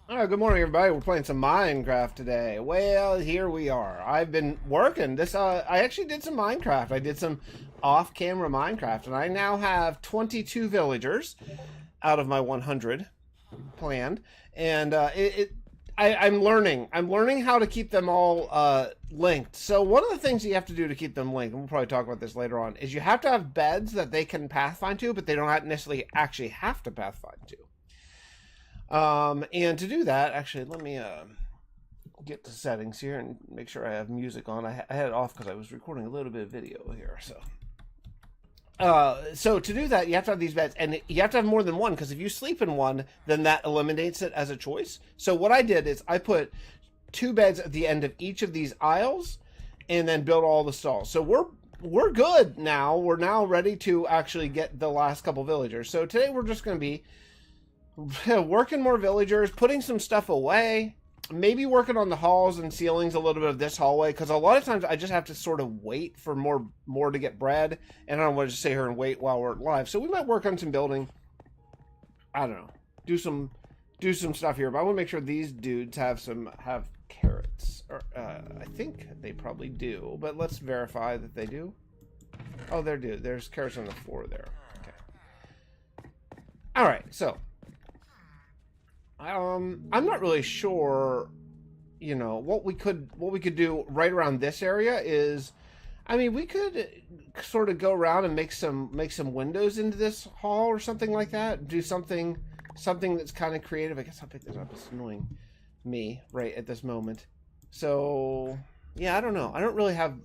Oh, good morning, everybody. We're playing some Minecraft today. Well, here we are. I've been working this. I actually did some Minecraft. I did some off-camera Minecraft, and I now have 22 villagers out of my 100 planned. And I'm learning. I'm learning how to keep them all linked. So one of the things you have to do to keep them linked, and we'll probably talk about this later on, is you have to have beds that they can pathfind to, but they don't necessarily actually have to pathfind to. And to do that, actually, let me get to settings here and make sure I have music on. I had it off because I was recording a little bit of video here. So to do that, you have to have these beds, and you have to have more than one, because if you sleep in one, then that eliminates it as a choice. So what I did is I put 2 beds at the end of each of these aisles, and then built all the stalls. So we're good now. We're now ready to actually get the last couple villagers. So today we're just going to be working more villagers, putting some stuff away, maybe working on the halls and ceilings a little bit of this hallway, because a lot of times I just have to sort of wait for more to get bred, and I don't want to just sit here and wait while we're live. So we might work on some building. I don't know, do some stuff here, but I want to make sure these dudes have carrots. Or I think they probably do, but let's verify that they do. Oh, they do. There's carrots on the floor there. Okay. All right, so I'm not really sure, what we could do right around this area is, I mean, we could sort of go around and make some windows into this hall or something like that. Do something that's kind of creative. I guess I'll pick this up. It's annoying me right at this moment. So yeah, I don't know. I don't really have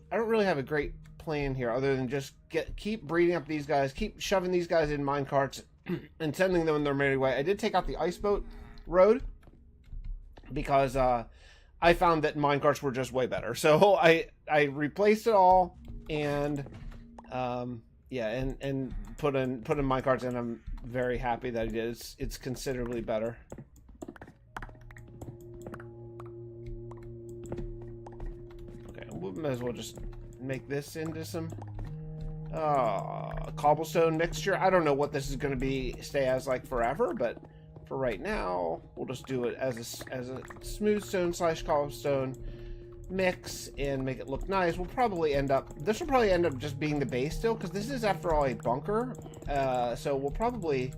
a great plan here other than just keep breeding up these guys, keep shoving these guys in minecarts and sending them in their merry way. I did take out the ice boat road because I found that minecarts were just way better, so I replaced it all and yeah, and put in minecarts, and I'm very happy that it is. It's considerably better. Okay, we might as well just make this into some cobblestone mixture. I don't know what this is going to stay as like forever, but for right now, we'll just do it as a smooth stone / cobblestone mix and make it look nice. This will probably end up just being the base still, because this is, after all, a bunker. So we'll probably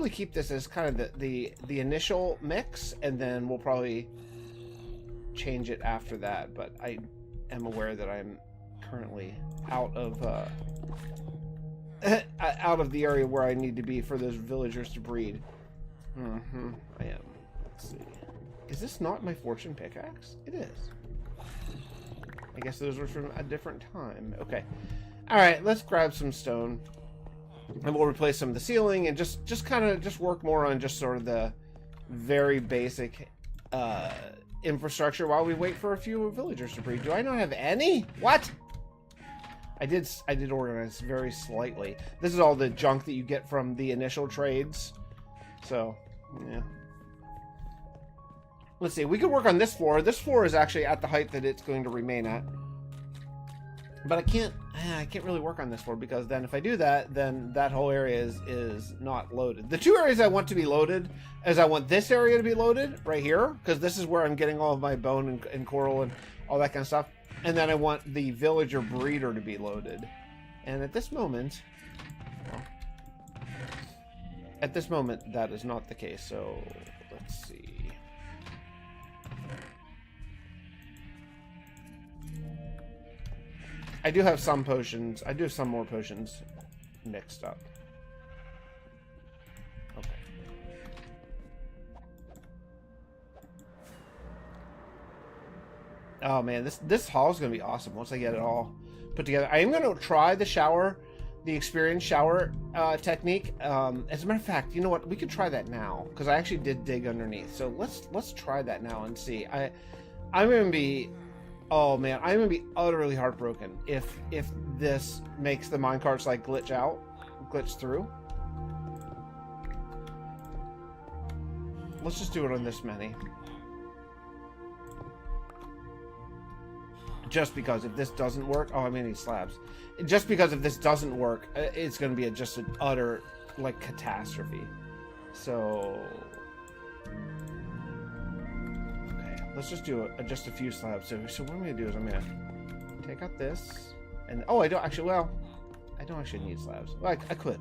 keep this as kind of the initial mix, and then we'll probably change it after that. But I am aware that I'm currently out of the area where I need to be for those villagers to breed. I am. Let's see. Is this not my fortune pickaxe? It is. I guess those were from a different time. Okay. Alright, let's grab some stone. And we'll replace some of the ceiling and just kind of work more on just sort of the very basic infrastructure while we wait for a few villagers to breed. Do I not have any? What? I did organize very slightly. This is all the junk that you get from the initial trades. So, yeah. Let's see. We could work on this floor. This floor is actually at the height that it's going to remain at. But I can't really work on this floor, because then if I do that, then that whole area is not loaded. The 2 areas I want to be loaded is I want this area to be loaded right here, because this is where I'm getting all of my bone and coral and all that kind of stuff. And then I want the villager breeder to be loaded. And at this moment, that is not the case. So let's see. I do have some potions. I do have some more potions mixed up. Okay. Oh man, this hall is gonna be awesome once I get it all put together. I am gonna try the experience shower technique. As a matter of fact, you know what? We could try that now, because I actually did dig underneath. So let's try that now and see. I'm gonna be, oh man, I'm gonna be utterly heartbroken if this makes the minecarts like glitch through. Let's just do it on this many. Just because if this doesn't work, oh, I mean, these slabs. Just because if this doesn't work, it's going to be just an utter, like, catastrophe. So, Okay, let's just do just a few slabs. So what I'm going to do is I'm going to take out this. And oh, I don't actually, well, I don't actually need slabs. Well, I could.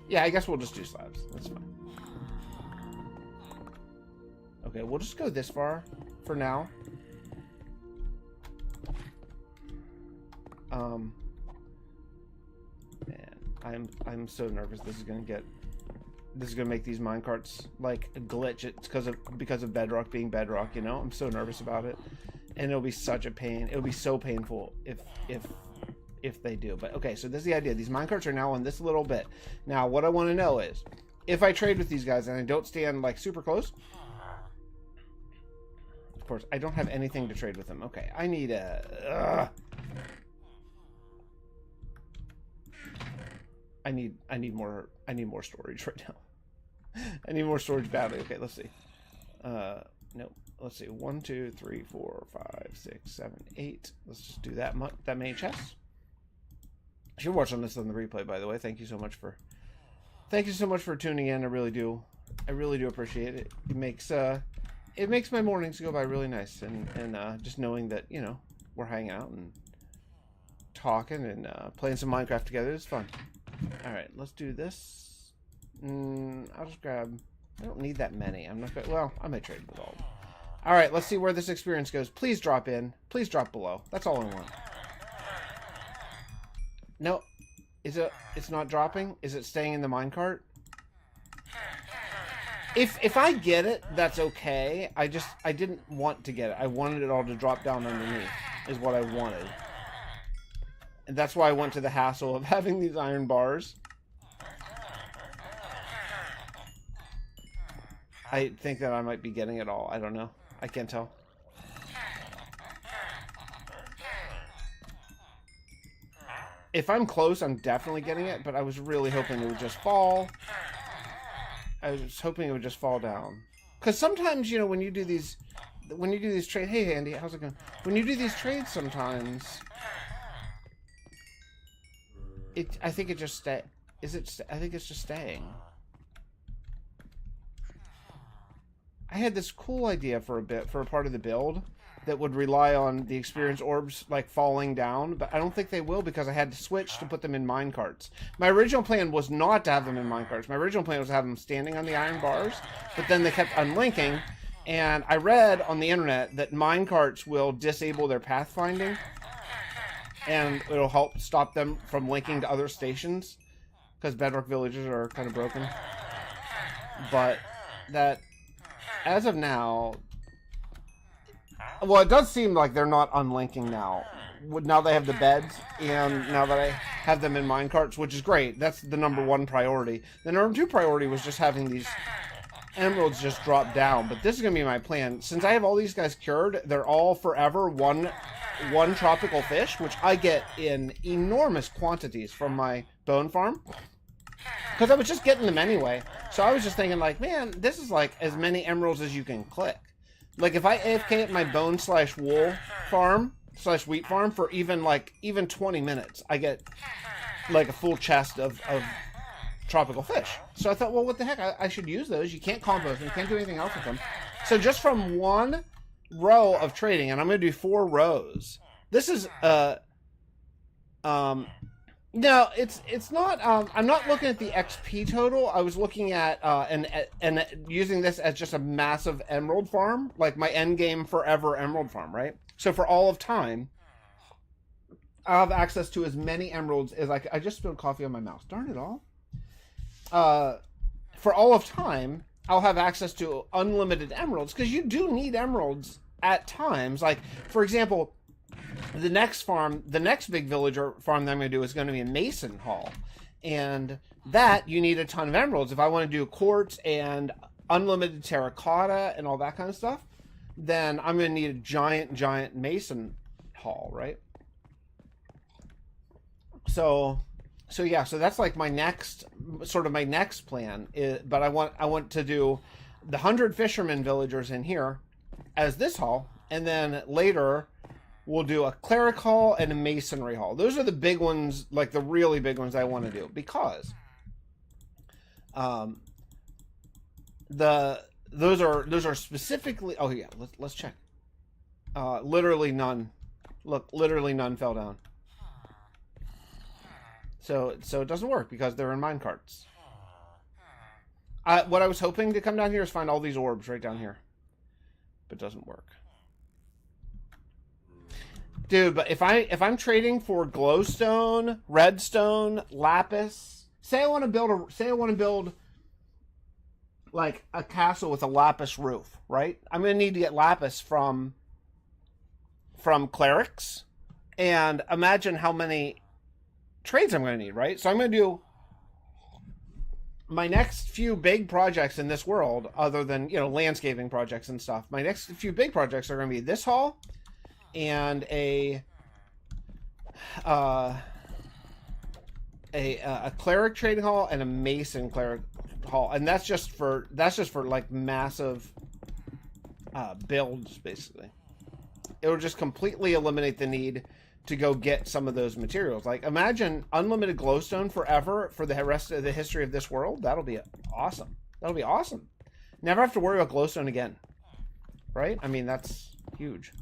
Yeah, I guess we'll just do slabs. That's fine. Okay, we'll just go this far for now. Man, I'm so nervous this is gonna make these minecarts like glitch. It's because of Bedrock being Bedrock, you know? I'm so nervous about it. And it'll be such a pain. It'll be so painful if they do. But okay, so this is the idea. These minecarts are now on this little bit. Now what I want to know is if I trade with these guys and I don't stand like super close. Of course, I don't have anything to trade with them. Okay, I need a I need more storage right now. I need more storage badly. Okay, let's see. Nope. Let's see. 1, 2, 3, 4, 5, 6, 7, 8. Let's just do that many chests. If you're watching this on the replay, by the way, thank you so much for tuning in. I really do appreciate it. It makes my mornings go by really nice, and just knowing that, you know, we're hanging out and talking and playing some Minecraft together is fun. All right, let's do this. I'll just grab. I don't need that many. I'm not. Well, I might trade with all. All right, let's see where this experience goes. Please drop in. Please drop below. That's all I want. No, it's not dropping. Is it staying in the minecart? If I get it, that's okay. I didn't want to get it. I wanted it all to drop down underneath. Is what I wanted. And that's why I went to the hassle of having these iron bars. I think that I might be getting it all. I don't know. I can't tell. If I'm close, I'm definitely getting it, but I was really hoping it would just fall. I was hoping it would just fall down. Because sometimes, you know, when you do these trades... Hey, Andy, how's it going? When you do these trades sometimes... I think it just stay. I think it's just staying. I had this cool idea for a part of the build that would rely on the experience orbs like falling down, but I don't think they will because I had to switch to put them in minecarts. My original plan was not to have them in minecarts. My original plan was to have them standing on the iron bars, but then they kept unlinking, and I read on the internet that minecarts will disable their pathfinding. And it'll help stop them from linking to other stations because Bedrock villages are kind of broken. But that, as of now, well, it does seem like they're not unlinking now. Now they have the beds, and now that I have them in minecarts, which is great. That's the #1 priority. The #2 priority was just having these emeralds just drop down. But this is going to be my plan. Since I have all these guys cured, they're all forever one tropical fish, which I get in enormous quantities from my bone farm. Because I was just getting them anyway. So I was just thinking like, man, this is like as many emeralds as you can click. Like if I AFK at my bone/wool farm/wheat farm for even 20 minutes, I get like a full chest of tropical fish. So I thought, well, what the heck? I should use those. You can't compost them. You can't do anything else with them. So just from one row of trading, and I'm going to do 4 rows. This is no, it's not. I'm not looking at the XP total. I was looking at and using this as just a massive emerald farm, like my end game forever emerald farm, right? So for all of time, I'll have access to as many emeralds as I just spilled coffee on my mouse. Darn it all. For all of time, I'll have access to unlimited emeralds because you do need emeralds at times. Like, for example, the next big villager farm that I'm going to do is going to be a mason hall. And that, you need a ton of emeralds. If I want to do quartz and unlimited terracotta and all that kind of stuff, then I'm going to need a giant mason hall, right? So yeah, so that's like my next plan. But I want to do the 100 fishermen villagers in here as this hall, and then later we'll do a cleric hall and a masonry hall. Those are the big ones, like the really big ones I want to do, because Um, those are specifically. Oh yeah, let's check. Literally none. Look, literally none fell down. So it doesn't work because they're in minecarts. What I was hoping to come down here is find all these orbs right down here, but it doesn't work. Dude, but if I'm trading for glowstone, redstone, lapis, say I want to build like a castle with a lapis roof, right? I'm gonna need to get lapis from clerics, and imagine how many trades I'm gonna need, right? So I'm gonna do my next few big projects in this world, other than landscaping projects and stuff. My next few big projects are gonna be this hall and a cleric trading hall and a mason cleric hall, and that's just for like massive builds. Basically, it will just completely eliminate the need to go get some of those materials. Like, imagine unlimited glowstone forever for the rest of the history of this world. That'll be awesome. That'll be awesome. Never have to worry about glowstone again, right? I mean, that's huge.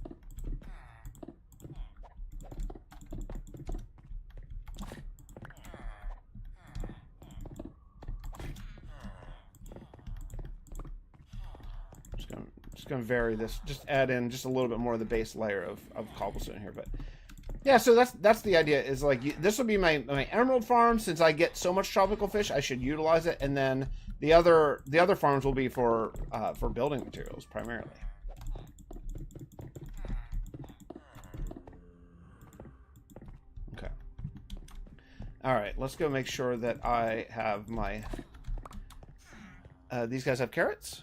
Just gonna vary this, just add in just a little bit more of the base layer of cobblestone here. But yeah, so that's the idea, is like, this will be my emerald farm. Since I get so much tropical fish, I should utilize it, and then the other farms will be for building materials primarily. Okay. All right, let's go make sure that I have my these guys have carrots.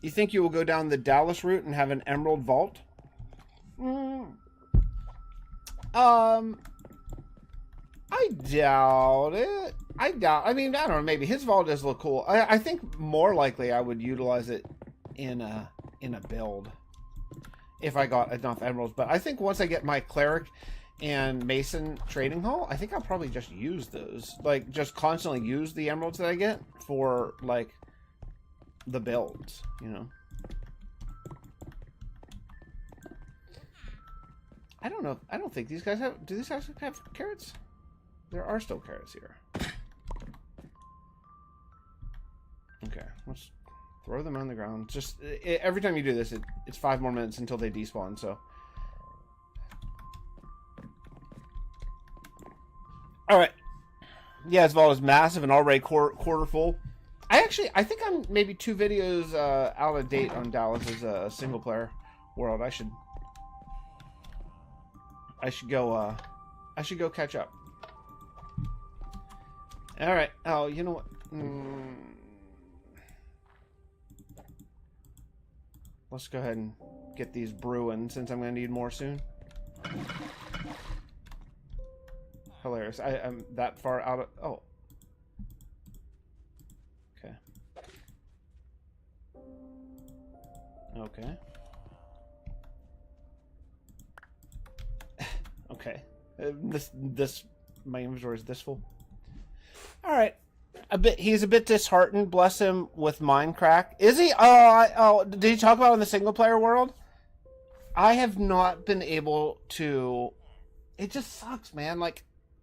You think you will go down the Dallas route and have an emerald vault? I doubt it. I mean, I don't know. Maybe his vault does look cool. I think more likely I would utilize it in a build if I got enough emeralds. But I think once I get my cleric and mason trading hall, I think I'll probably just use those. Like, just constantly use the emeralds that I get for like the builds, I don't know. I don't think these guys have... Do these guys have carrots? There are still carrots here. Okay, let's throw them on the ground. Just every time you do this, it's 5 more minutes until they despawn. So, all right. Yeah, his vault is massive and already quarter full. I think I'm maybe 2 videos out of date on Dallas's single player world. I should go catch up. All right. Oh, you know what? Let's go ahead and get these brewing, since I'm going to need more soon. Hilarious. I'm that far out of... Oh. Okay. Okay. Okay. My inventory is this full. All right. He's a bit disheartened. Bless him with Minecraft. Is he? Did he talk about it in the single player world? I have not been able to. It just sucks, man.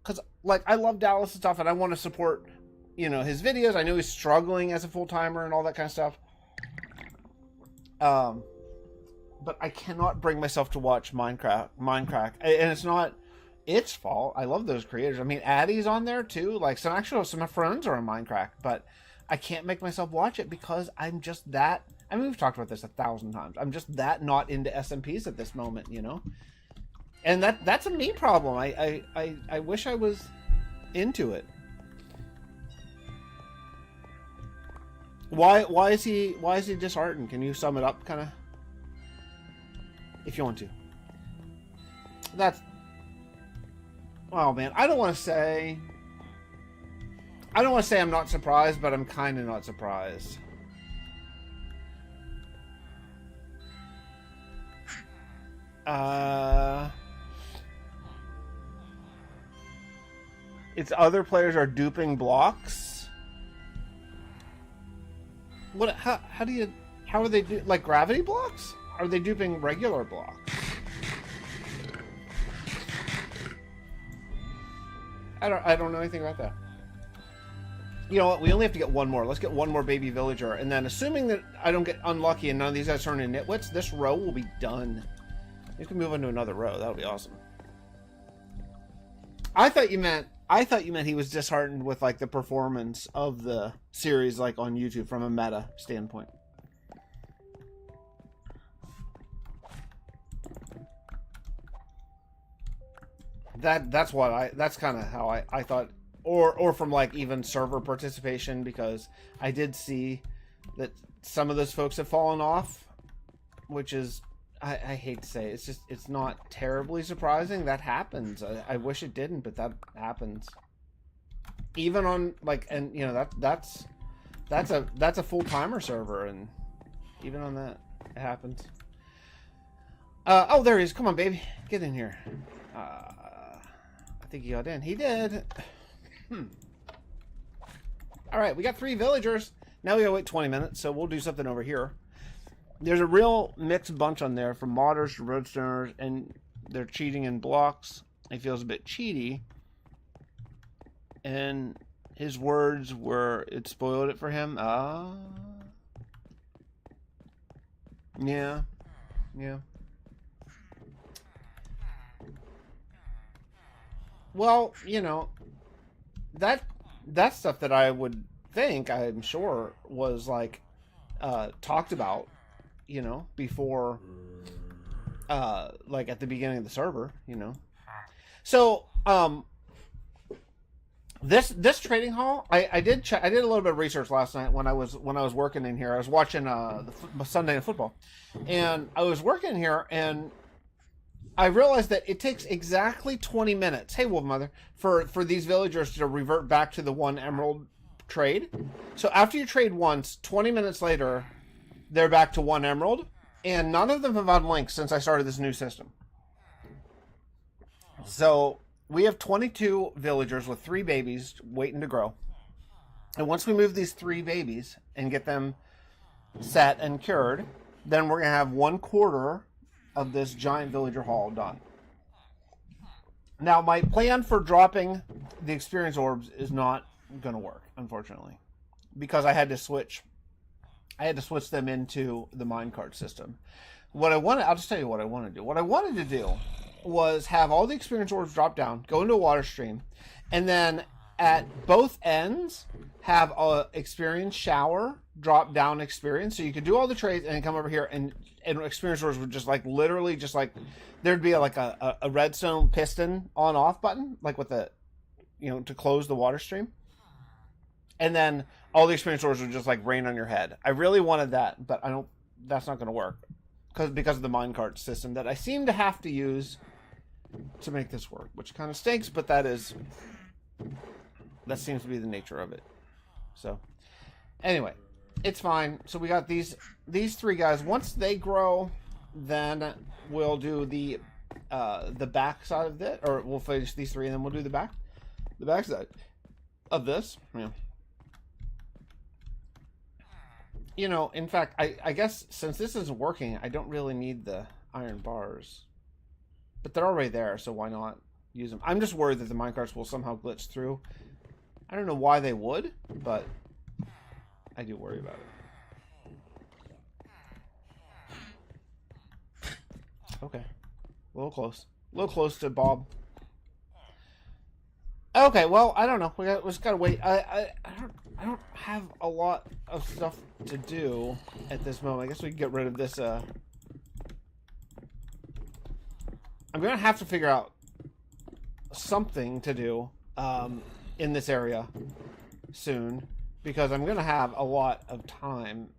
Cause I love Dallas and stuff, and I want to support, his videos. I know he's struggling as a full timer and all that kind of stuff. But I cannot bring myself to watch Minecraft, and it's not its fault. I love those creators. I mean, Addy's on there too. Like, some of my friends are on Minecraft, but I can't make myself watch it because I'm just that. I mean, we've talked about this 1,000 times. I'm just that not into SMPs at this moment, and that's a me problem. I wish I was into it. Why is he disheartened? Can you sum it up, kind of, if you want to? Oh man, I don't want to say I'm not surprised, but I'm kind of not surprised. It's other players are duping blocks. What? How do you? How are they do? Like gravity blocks? Are they duping regular blocks? I don't know anything about that. You know what? We only have to get one more. Let's get one more baby villager, and then assuming that I don't get unlucky and none of these guys turn into nitwits, this row will be done. You can move on to another row. That would be awesome. I thought you meant he was disheartened with like the performance of the series, like on YouTube from a meta standpoint. That's kind of how I thought, or from like even server participation, because I did see that some of those folks have fallen off, which is, I hate to say it, it's not terribly surprising. That happens. I wish it didn't, but that happens. Even on like, and you know that's a full timer server, and even on that it happens. Oh, there he is. Come on, baby, get in here. I think he got in. He did. All right, we got 3 villagers. Now we gotta wait 20 minutes, so we'll do something over here. There's a real mixed bunch on there, from modders to roadstoners, and they're cheating in blocks. He feels a bit cheaty, and his words were, it spoiled it for him. Yeah. Well, you know, that's stuff that I would think, I'm sure, was like talked about, you know, before like at the beginning of the server, you know. So this trading hall, I did check. I did a little bit of research last night when I was working in here. I was watching the Sunday Night Football, and I was working here, and I realized that it takes exactly 20 minutes. Hey, Wolf Mother, for these villagers to revert back to the 1 emerald trade. So after you trade once, 20 minutes later, they're back to 1 emerald, and none of them have unlinked since I started this new system. So we have 22 villagers with 3 babies waiting to grow. And once we move these 3 babies and get them set and cured, then we're going to have 1/4 of this giant villager hall done. Now, my plan for dropping the experience orbs is not going to work, unfortunately, because I had to switch them into the minecart system. I'll just tell you what I want to do. What I wanted to do was have all the experience orbs drop down, go into a water stream, and then at both ends have a experience shower drop down experience, so you could do all the trades and then come over here, and experience orbs would just like literally just like there'd be a redstone piston on off button, like with the, you know, to close the water stream, and then all the experience orbs would just like rain on your head. I really wanted that, but that's not going to work because of the minecart system that I seem to have to use to make this work, which kind of stinks, but that seems to be the nature of it. So anyway, it's fine. So we got these 3 guys. Once they grow, then we'll do the back side of it, or we'll finish these 3 and then we'll do the back side of this. Yeah. You know, in fact, I guess since this isn't working, I don't really need the iron bars, but they're already there, so why not use them? I'm just worried that the minecarts will somehow glitch through. I don't know why they would, but I do worry about it. Okay. A little close to Bob. Okay, well, I don't know. We just gotta wait. I don't have a lot of stuff to do at this moment. I guess we can get rid of this. I'm gonna have to figure out something to do in this area soon, because I'm gonna have a lot of time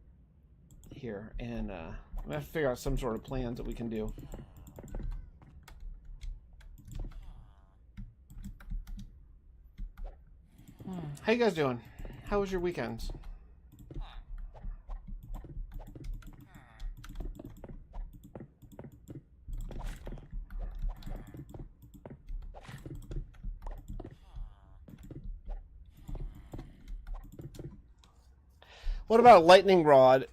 here, and I'm gonna have to figure out some sort of plans that we can do. How you guys doing? How was your weekends? What about a lightning rod?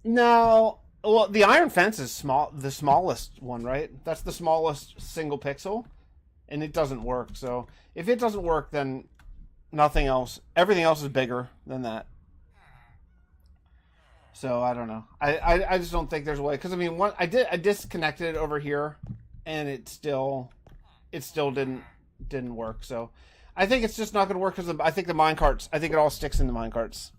No. Well, the iron fence is small, the smallest one, right? That's the smallest single pixel, and it doesn't work. So if it doesn't work, then nothing else. Everything else is bigger than that. So I don't know. I just don't think there's a way, because I mean, I disconnected it over here, and it still didn't work. So I think it's just not going to work because I think the mine carts. I think it all sticks in the mine carts.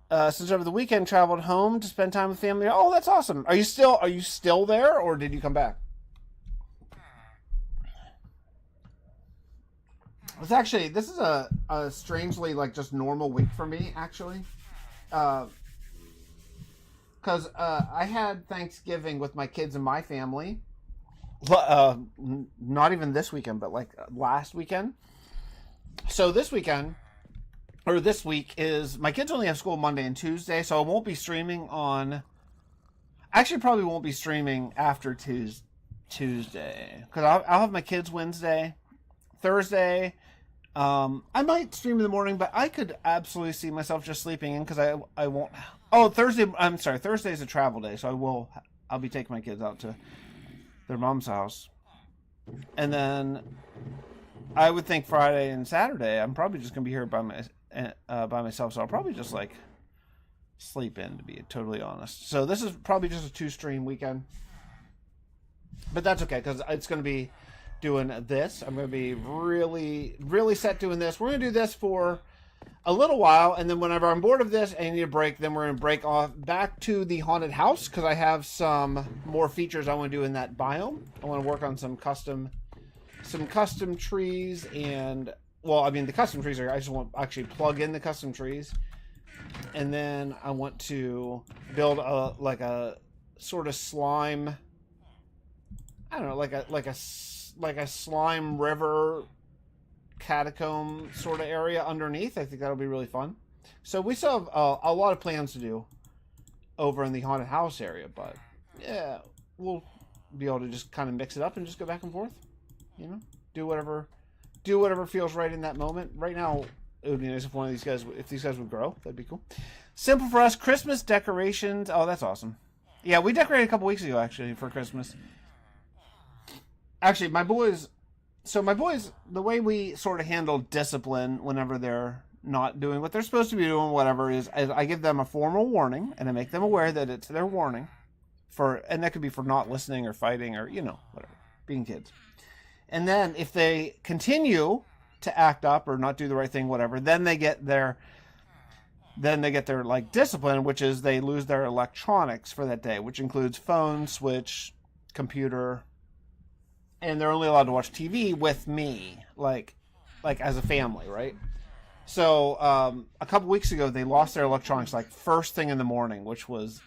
Since over the weekend, traveled home to spend time with family. Oh, that's awesome. Are you still there, or did you come back? This is a strangely like just normal week for me, actually. Because I had Thanksgiving with my kids and my family. Not even this weekend, but like last weekend. So this week is my kids only have school Monday and Tuesday, so I won't be streaming on. Actually, probably won't be streaming after Tuesday because I'll have my kids Wednesday, Thursday. I might stream in the morning, but I could absolutely see myself just sleeping in because I won't. Oh, Thursday. I'm sorry. Thursday is a travel day, so I'll be taking my kids out to their mom's house, and then I would think Friday and Saturday I'm probably just gonna be here by myself, so I'll probably just like sleep in, to be totally honest. So this is probably just a 2-stream weekend, but that's okay because it's gonna be doing this. I'm going to be really set doing this. We're going to do this for a little while, and then whenever I'm bored of this and I need a break, then we're going to break off back to the haunted house because I have some more features I want to do in that biome. I want to work on some custom trees, and well, I mean the custom trees are, I just want to actually plug in the custom trees, and then I want to build a sort of slime. I don't know, like a slime river catacomb sort of area underneath. I think that'll be really fun. So we still have a lot of plans to do over in the haunted house area, but yeah, we'll be able to just kind of mix it up and just go back and forth. You know, do whatever feels right in that moment. Right now, it would be nice if these guys would grow. That'd be cool. Simple for us. Christmas decorations. Oh, that's awesome. Yeah, we decorated a couple weeks ago actually for Christmas. Actually, my boys, the way we sort of handle discipline whenever they're not doing what they're supposed to be doing, whatever, is I give them a formal warning, and I make them aware that it's their warning, and that could be for not listening or fighting or, whatever, being kids. And then if they continue to act up or not do the right thing, whatever, then they get their like discipline, which is they lose their electronics for that day, which includes phone, switch, computer, and they're only allowed to watch TV with me, like as a family, right? So a couple weeks ago, they lost their electronics like first thing in the morning, which was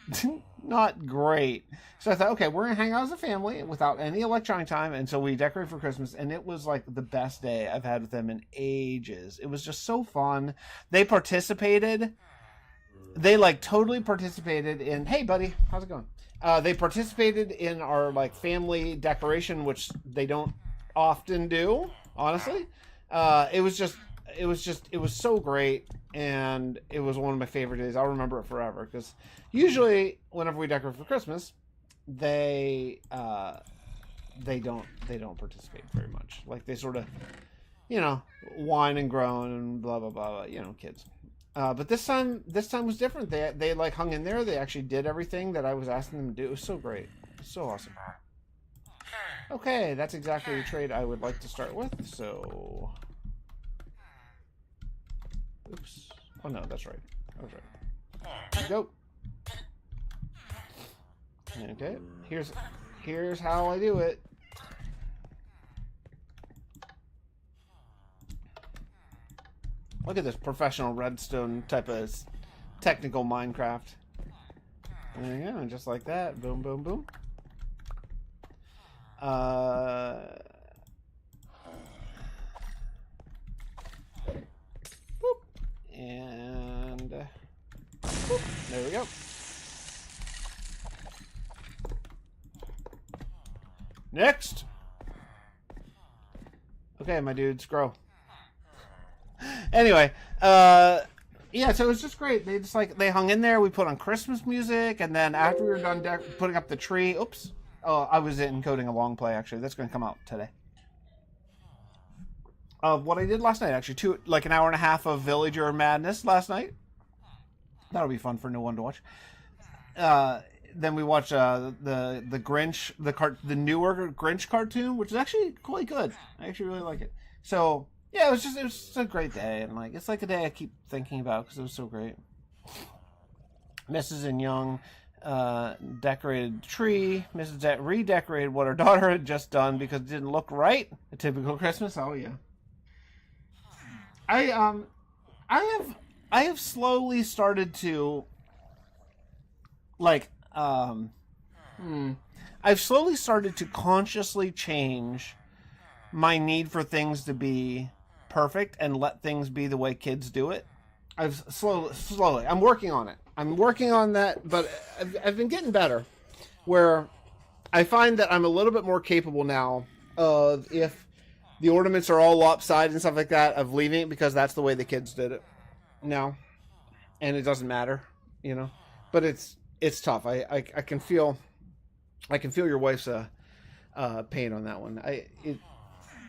not great. So I thought, okay, we're gonna hang out as a family without any electronic time, and so we decorated for Christmas, and it was like the best day I've had with them in ages. It was just so fun. They participated. They like totally participated in. Hey, buddy, how's it going? They participated in our like family decoration, which they don't often do, honestly. It was so great, and it was one of my favorite days. I'll remember it forever because usually whenever we decorate for Christmas, they don't participate very much. Like they sort of, whine and groan and blah blah blah, kids. But this time was different. They like hung in there. They actually did everything that I was asking them to do. It was so great. It was so awesome. Okay, that's exactly the trade I would like to start with. So, oops. Oh no, that's right. I was right. Here we go. Okay. Here's how I do it. Look at this professional redstone type of technical Minecraft. There you go, just like that. Boom, boom, boom. Boop. And boop. There we go. Next. Okay, my dudes, grow. Anyway, yeah, so it was just great. They just like they hung in there. We put on Christmas music, and then after we were done putting up the tree, oops, oh, I was encoding a long play actually. That's going to come out today. Of what I did last night, actually, like an hour and a half of Villager Madness last night. That'll be fun for no one to watch. Then we watched the Grinch, the newer Grinch cartoon, which is actually quite good. I actually really like it. So yeah, it was just a great day, and like it's like a day I keep thinking about because it was so great. Mrs. and Young decorated the tree. Mrs. redecorated what her daughter had just done because it didn't look right. A typical Christmas. Oh yeah. I have slowly started to like I've slowly started to consciously change my need for things to be perfect and let things be the way kids do it. I've slowly I'm working on it. I'm working on that, but I've been getting better where I find that I'm a little bit more capable now of if the ornaments are all lopsided and stuff like that, of leaving it because that's the way the kids did it now. And it doesn't matter, you know. But it's tough. I can feel your wife's pain on that one.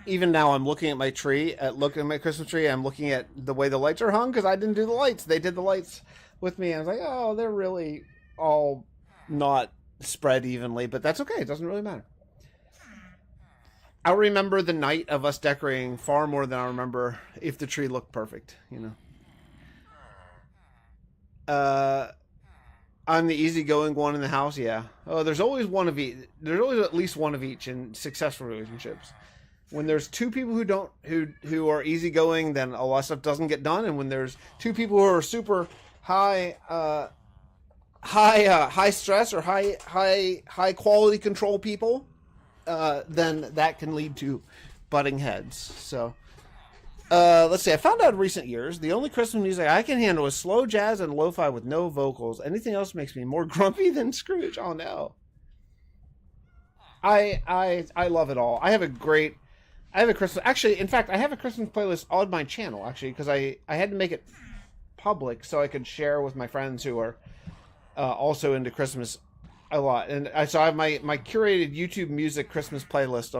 Even now I'm looking at my tree, looking at my Christmas tree, I'm looking at the way the lights are hung because I didn't do the lights. They did the lights with me. And I was like, oh, they're really all not spread evenly, but that's okay. It doesn't really matter. I'll remember the night of us decorating far more than I remember if the tree looked perfect, you know. I'm the easygoing one in the house, yeah. Oh, there's always one of each. There's always at least one of each in successful relationships. When there's two people who are easygoing, then a lot of stuff doesn't get done. And when there's two people who are super high stress or high quality control people, then that can lead to butting heads. So let's see. I found out in recent years the only Christmas music I can handle is slow jazz and lo-fi with no vocals. Anything else makes me more grumpy than Scrooge. Oh no. I love it all. I have a Christmas. Actually, in fact, I have a Christmas playlist on my channel actually because I had to make it public so I could share with my friends who are also into Christmas a lot. And so I have my curated YouTube music Christmas playlist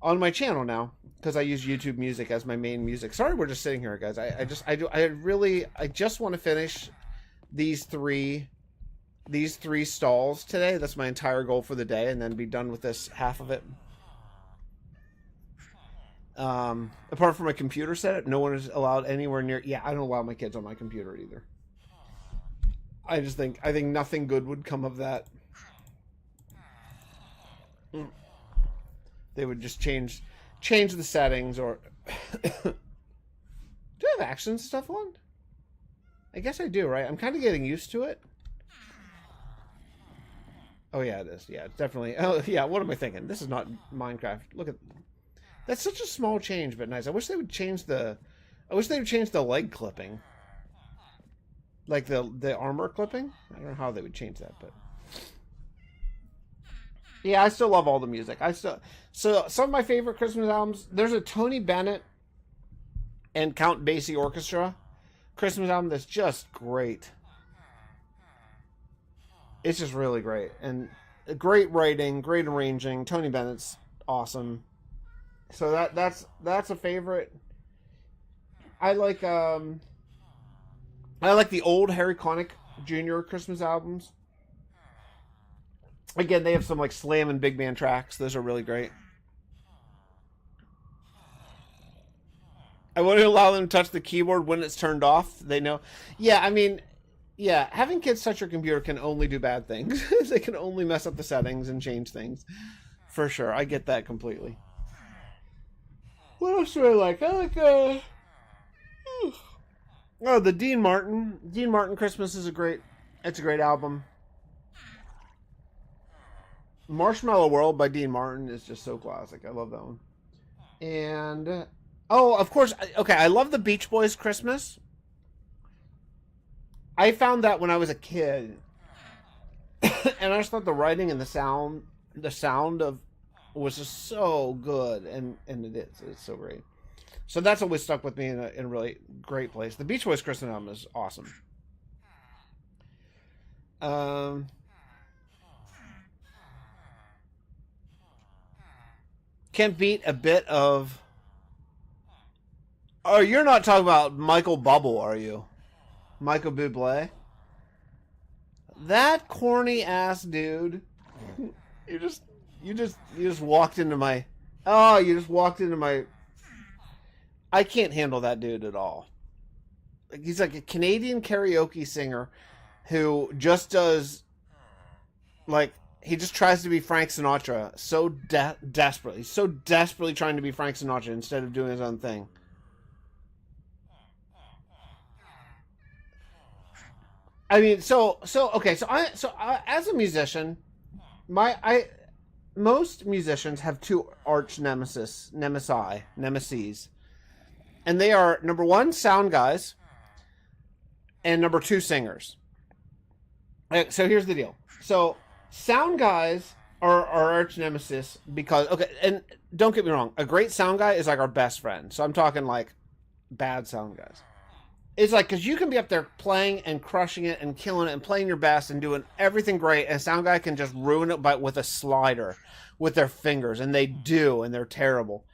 on my channel now because I use YouTube Music as my main music. Sorry, we're just sitting here, guys. I just want to finish these three stalls today. That's my entire goal for the day, and then be done with this half of it. Apart from my computer setup, no one is allowed anywhere near. Yeah, I don't allow my kids on my computer either. I think nothing good would come of that. They would just change the settings or do I have action stuff on? I guess I do, right? I'm kind of getting used to it. Oh yeah, it is. Yeah, it's definitely. Oh yeah, what am I thinking? This is not Minecraft. Look at that's such a small change, but nice. I wish they would change the leg clipping. Like the armor clipping? I don't know how they would change that, but yeah, I still love all the music. So some of my favorite Christmas albums. There's a Tony Bennett and Count Basie Orchestra Christmas album that's just great. It's just really great and great writing, great arranging. Tony Bennett's awesome. So that's a favorite. I like the old Harry Connick Jr. Christmas albums. Again, they have some like slam and big band tracks. Those are really great. I want to allow them to touch the keyboard when it's turned off. They know. Yeah, I mean, yeah, having kids touch your computer can only do bad things. They can only mess up the settings and change things. For sure. I get that completely. What else do I like? I like, oh, the Dean Martin. Dean Martin Christmas is a great album. Marshmallow World by Dean Martin is just so classic. I love that one. And, oh, of course, okay, I love the Beach Boys Christmas. I found that when I was a kid. And I just thought the writing and the sound of was just so good. And it is. It's so great. So that's always stuck with me in a really great place. The Beach Boys Christmas album is awesome. Can't beat a bit of... Oh, you're not talking about Michael Bubble, are you? Michael Bublé? That corny ass dude. You just walked into my... Oh, you just walked into my... I can't handle that dude at all. He's like a Canadian karaoke singer who just does... Like, he just tries to be Frank Sinatra so desperately. He's so desperately trying to be Frank Sinatra instead of doing his own thing. I mean, okay, as a musician, most musicians have two arch nemesis, nemeses, and they are number one, sound guys, and number two, singers. So here's the deal. So sound guys are our arch nemesis because, okay, and don't get me wrong, a great sound guy is like our best friend. So I'm talking like bad sound guys. It's like, because you can be up there playing and crushing it and killing it and playing your best and doing everything great, and a sound guy can just ruin it with a slider with their fingers, and they do, and they're terrible.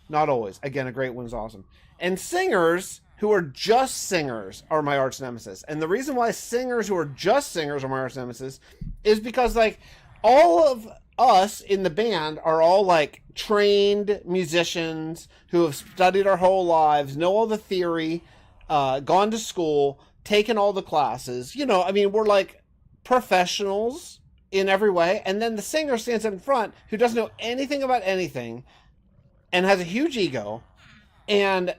Not always. Again, a great one's awesome. And singers who are just singers are my arch nemesis. And the reason why singers who are just singers are my arch nemesis is because, like, all of us in the band are all, like, trained musicians who have studied our whole lives, know all the theory, gone to school, taken all the classes. You know, I mean, we're like professionals in every way. And then the singer stands up in front who doesn't know anything about anything and has a huge ego and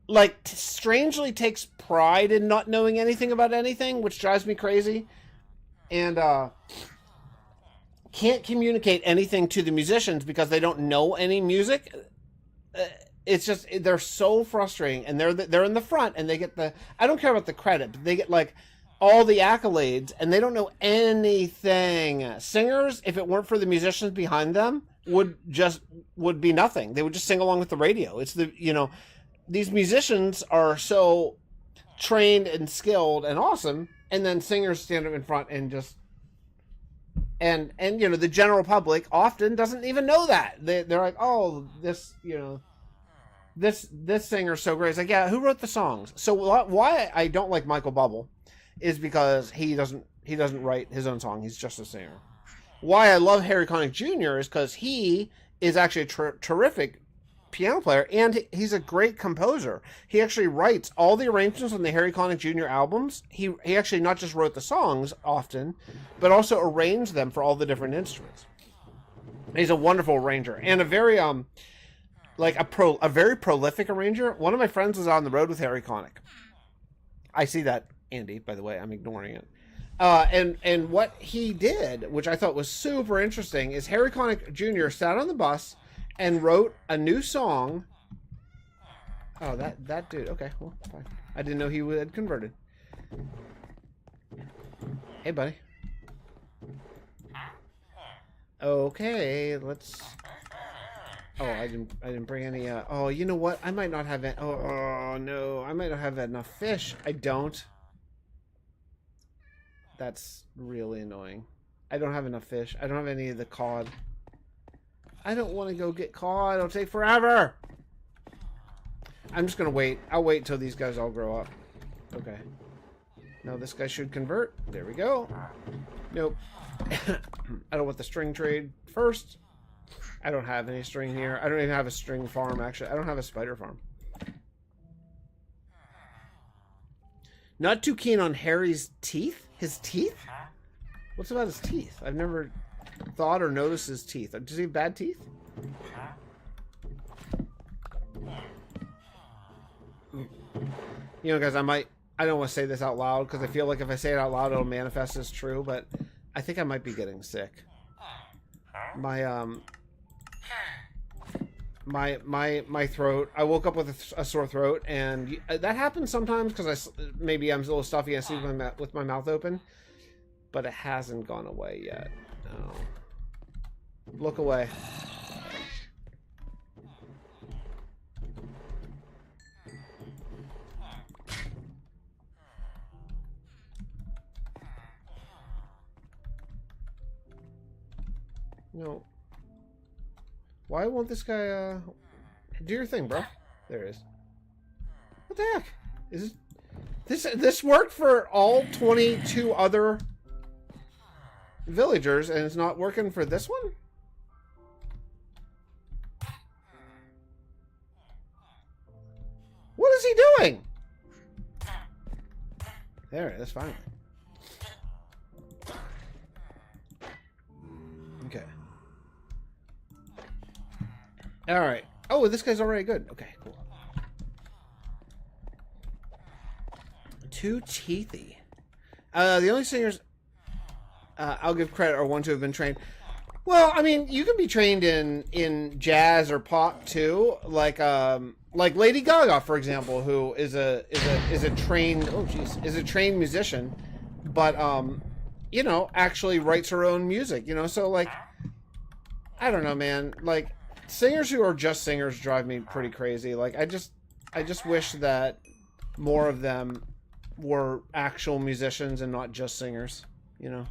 like strangely takes pride in not knowing anything about anything, which drives me crazy. And can't communicate anything to the musicians because they don't know any music. It's just, they're so frustrating, and they're in the front, and they get the, I don't care about the credit, but they get like all the accolades, and they don't know anything. Singers, if it weren't for the musicians behind them, would be nothing. They would just sing along with the radio. It's the, you know, these musicians are so trained and skilled and awesome, and then singers stand up in front and just, and you know, the general public often doesn't even know that. They're like, oh, this, you know, this singer's so great. It's like, yeah, who wrote the songs? So why I don't like Michael Bubble is because he doesn't write his own song. He's just a singer. Why I love Harry Connick Jr. is because he is actually a terrific piano player, and he's a great composer. He actually writes all the arrangements on the Harry Connick Jr. albums. He actually not just wrote the songs often, but also arranged them for all the different instruments. He's a wonderful arranger and a very like a very prolific arranger. One of my friends was on the road with Harry Connick. I see that, Andy, by the way. I'm ignoring it. And what he did, which I thought was super interesting, is Harry Connick Jr. sat on the bus and wrote a new song. Oh, that dude. Okay, well, fine. I didn't know he had converted. Hey, buddy. Okay, let's... Oh, I didn't bring any, oh, you know what? I might not have it. Oh, no. I might not have enough fish. I don't. That's really annoying. I don't have enough fish. I don't have any of the cod. I don't want to go get cod. It'll take forever. I'm just going to wait. I'll wait until these guys all grow up. Okay. Now this guy should convert. There we go. Nope. I don't want the string trade first. I don't have any string here. I don't even have a string farm, actually. I don't have a spider farm. Not too keen on Harry's teeth? His teeth? What's about his teeth? I've never thought or noticed his teeth. Does he have bad teeth? You know, guys, I don't want to say this out loud because I feel like if I say it out loud, it'll manifest as true, but I think I might be getting sick. My throat, I woke up with a sore throat, and that happens sometimes because maybe I'm a little stuffy and I sleep with my mouth open, but it hasn't gone away yet. No. Look away. No. Why won't this guy, do your thing, bro? There it is. What the heck? Is this worked for all 22 other villagers, and it's not working for this one? What is he doing? There it is, finally. Okay. Alright. Oh, this guy's already good. Okay, cool. Too teethy. The only singers I'll give credit are ones who have been trained. Well, I mean, you can be trained in jazz or pop too, like Lady Gaga, for example, who is a trained trained musician, but you know, actually writes her own music. You know, so like, I don't know, man. Like, singers who are just singers drive me pretty crazy. Like, I just wish that more of them were actual musicians and not just singers. You know.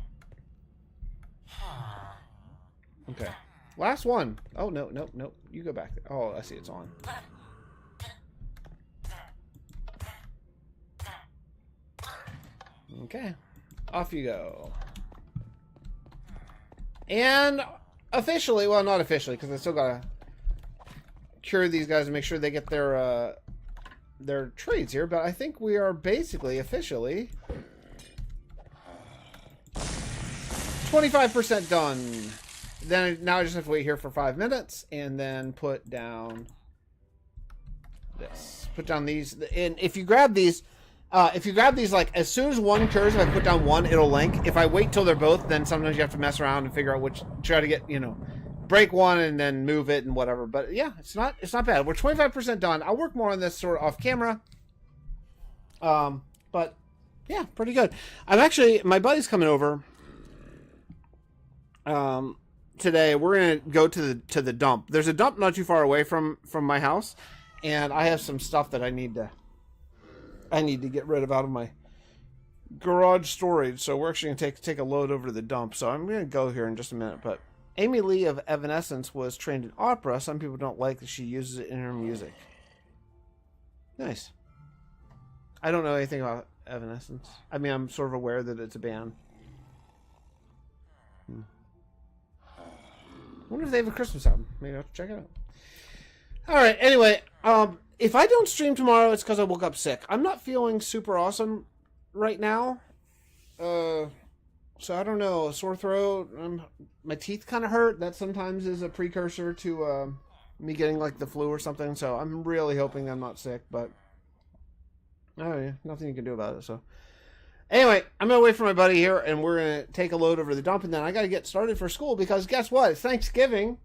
Okay. Last one. Oh, no. You go back there. Oh, I see it's on. Okay. Off you go. And officially, well, not officially, because I still gotta cure these guys and make sure they get their trades here, but I think we are basically officially 25% done. Then now I just have to wait here for 5 minutes and then put down this. Put down these, and if you grab these like as soon as one cures, if I put down one, it'll link. If I wait till they're both, then sometimes you have to mess around and figure out which, try to get, you know, break one and then move it and whatever. But yeah, it's not bad. We're 25% done. I'll work more on this sort of off camera. But yeah, pretty good. My buddy's coming over today. We're gonna go to the dump. There's a dump not too far away from my house, and I have some stuff that I need to get rid of out of my garage storage. So we're actually gonna take a load over to the dump. So I'm gonna go here in just a minute. But Amy Lee of Evanescence was trained in opera. Some people don't like that she uses it in her music. Nice. I don't know anything about Evanescence. I mean, I'm sort of aware that it's a band. I wonder if they have a Christmas album. Maybe I'll have to check it out. Alright, anyway, if I don't stream tomorrow, it's because I woke up sick. I'm not feeling super awesome right now. So I don't know, sore throat, my teeth kind of hurt. That sometimes is a precursor to me getting like the flu or something. So I'm really hoping I'm not sick, but oh yeah, nothing you can do about it. So anyway, I'm gonna wait for my buddy here, and we're gonna take a load over the dump, and then I gotta get started for school because guess what? It's Thanksgiving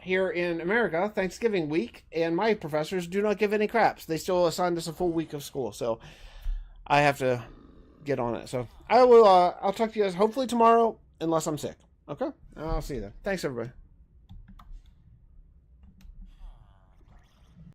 here in America, Thanksgiving week, and my professors do not give any craps. They still assigned us a full week of school, so I have to get on it. So I will. I'll talk to you guys hopefully tomorrow, unless I'm sick. Okay? I'll see you then. Thanks, everybody.